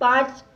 5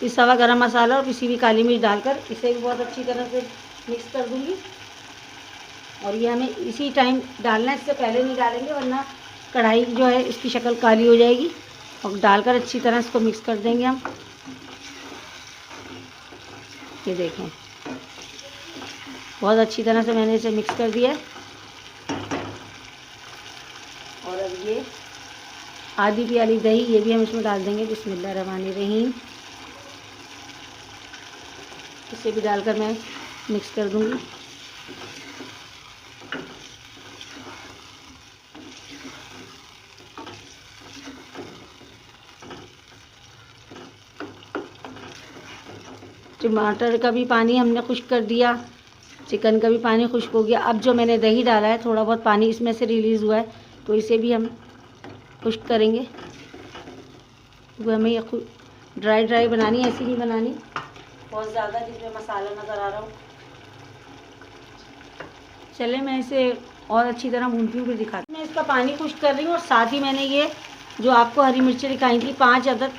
पिसा हुआ गरम मसाला और पिसी हुई काली मिर्च डालकर इसे भी बहुत अच्छी तरह से मिक्स कर दूँगी। और ये हमें इसी टाइम डालना है, इससे पहले नहीं डालेंगे वरना कढ़ाई जो है इसकी शक्ल काली हो जाएगी। और डालकर अच्छी तरह इसको मिक्स कर देंगे हम। ये देखें, बहुत अच्छी तरह से मैंने इसे मिक्स कर दिया है। और अब ये आधी प्याली दही ये भी हम इसमें डाल देंगे। बिस्मिल्लाहिर्रहमानिर्रहीम। इसे भी डालकर मैं मिक्स कर दूंगी। टमाटर का भी पानी हमने खुश्क कर दिया, चिकन का भी पानी खुश्क हो गया। अब जो मैंने दही डाला है थोड़ा बहुत पानी इसमें से रिलीज़ हुआ है, तो इसे भी हम खुश्क करेंगे। वो हमें ये ड्राई बनानी है, ऐसी नहीं बनानी बहुत ज़्यादा जिसमें मसाला नज़र आ रहा हो। चले मैं इसे और अच्छी तरह भूनती हूँ, फिर दिखाती हूँ। मैं इसका पानी खुश्क कर रही हूँ और साथ ही मैंने ये जो आपको हरी मिर्चें दिखाई थी 5 अदद,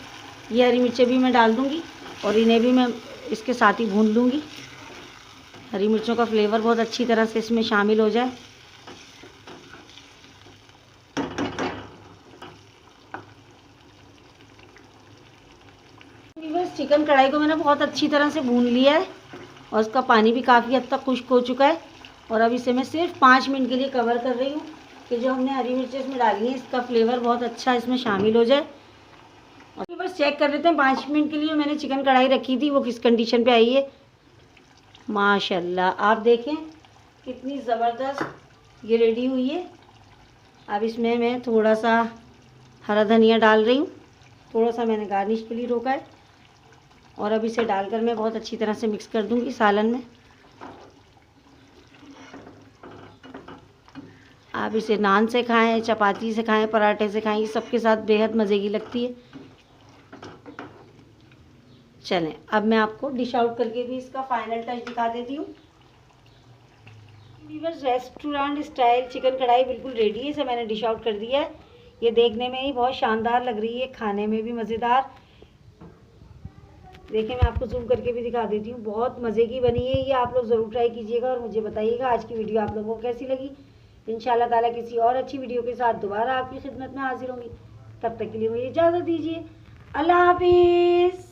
ये हरी मिर्चें भी मैं डाल दूँगी और इन्हें भी मैं इसके साथ ही भून लूँगी। हरी मिर्चों का फ्लेवर बहुत अच्छी तरह से इसमें शामिल हो जाए। चिकन कढ़ाई को मैंने बहुत अच्छी तरह से भून लिया है और उसका पानी भी काफ़ी हद तक खुश्क हो चुका है। और अब इसे मैं सिर्फ 5 मिनट के लिए कवर कर रही हूँ कि जो हमने हरी मिर्चें इसमें डाली हैं इसका फ्लेवर बहुत अच्छा इसमें शामिल हो जाए। और बस चेक कर लेते हैं 5 मिनट के लिए मैंने चिकन कढ़ाई रखी थी वो किस कंडीशन पे आई है। माशाल्लाह आप देखें कितनी ज़बरदस्त ये रेडी हुई है। अब इसमें मैं थोड़ा सा हरा धनिया डाल रही हूँ, थोड़ा सा मैंने गार्निश के लिए रोका है। और अब इसे डालकर मैं बहुत अच्छी तरह से मिक्स कर दूँगी सालन में। आप इसे नान से खाएं, चपाती से खाएं, पराठे से खाएं, ये सबके साथ बेहद मज़े की लगती है। चलें अब मैं आपको डिश आउट करके भी इसका फाइनल टच दिखा देती हूँ। वीवर्स रेस्टोरेंट स्टाइल चिकन कढ़ाई बिल्कुल रेडी है। इसे मैंने डिश आउट कर दिया है। ये देखने में ही बहुत शानदार लग रही है, खाने में भी मज़ेदार। देखिए मैं आपको जूम करके भी दिखा देती हूँ, बहुत मज़े की बनी है। ये आप लोग ज़रूर ट्राई कीजिएगा और मुझे बताइएगा आज की वीडियो आप लोगों को कैसी लगी। इंशाल्लाह ताला किसी और अच्छी वीडियो के साथ दोबारा आपकी खिदमत में हाजिर होंगी। तब तक के लिए मुझे इजाज़त दीजिए। अल्लाह हाफिज़।